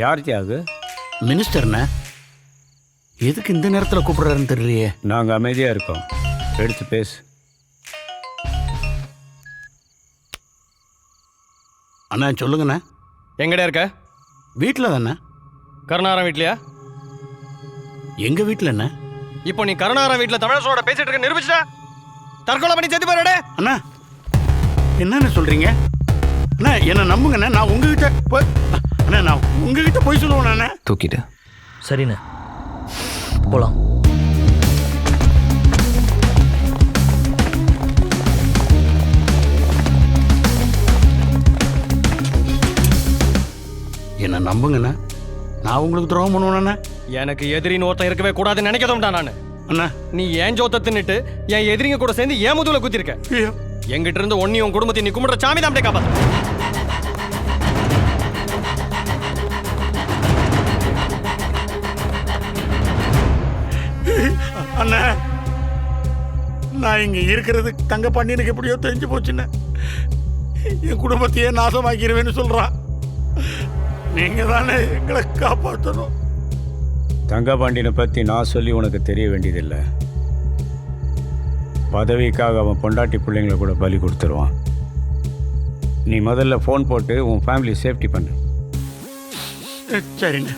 யார் தியாகு? மினிஸ்டர்ண்ணே. எதுக்கு இந்த நேரத்தில் கூப்பிடுறாருன்னு தெரியலையே. நாங்கள் அமைதியாக இருக்கோம், எடுத்து பேசு. அண்ணா சொல்லுங்கண்ணே. எங்கடா இருக்க? வீட்டில் தானே. கருணாரம் வீட்லையா? எங்கள் வீட்டில் என்ன? இப்போ நீ கருணாரம் வீட்டில் தமிழசோட பேசிட்டு இருக்க நிரூபிச்சிட்டா தற்கொலை பண்ணி செத்து போறடே. அண்ணா என்னண்ணே சொல்கிறீங்க? அண்ணா என்னை நம்புங்கண்ணே. நான் உங்ககிட்ட அண்ணா நான் உங்ககிட்ட போய் சொல்லுவேன். அண்ணா தூக்கிட்டு சரிண்ணே, போகலாம். என்னை நம்புங்கண்ணா. நான் உங்களுக்கு துரோகம் பண்ணுவேண்ணா. எனக்கு எதிரின்னு ஒருத்தன் இருக்கவே கூடாதுன்னு நினைக்கதும்டா நான். அண்ணா நீ ஏன் ஜோத்த தின்னுட்டு என் எதிரிங்க கூட சேர்ந்து ஏன் முதுகுல குத்திருக்க? ஐயோ எங்கிட்ட இருந்து ஒன்னையும் உன் குடும்பத்தை நீ கும்பிடுற சாமி தான் காப்பாத்து. அண்ணா நான் இங்கே இருக்கிறது தங்க பண்ணினுக்கு எப்படியோ தெரிஞ்சு போச்சுண்ணே. என் குடும்பத்தையே நாசமாக்கிடுவேன்னு சொல்கிறான். நீங்கள் தானே எங்களை காப்பாற்றணும். தங்கபாண்டியனை பற்றி நான் சொல்லி உனக்கு தெரிய வேண்டியதில்லை. பதவிக்காக அவன் பொண்டாட்டி பிள்ளைங்களை கூட பலி கொடுத்துருவான். நீ முதல்ல ஃபோன் போட்டு உன் ஃபேமிலி சேஃப்டி பண்ணு. சரிண்ணே.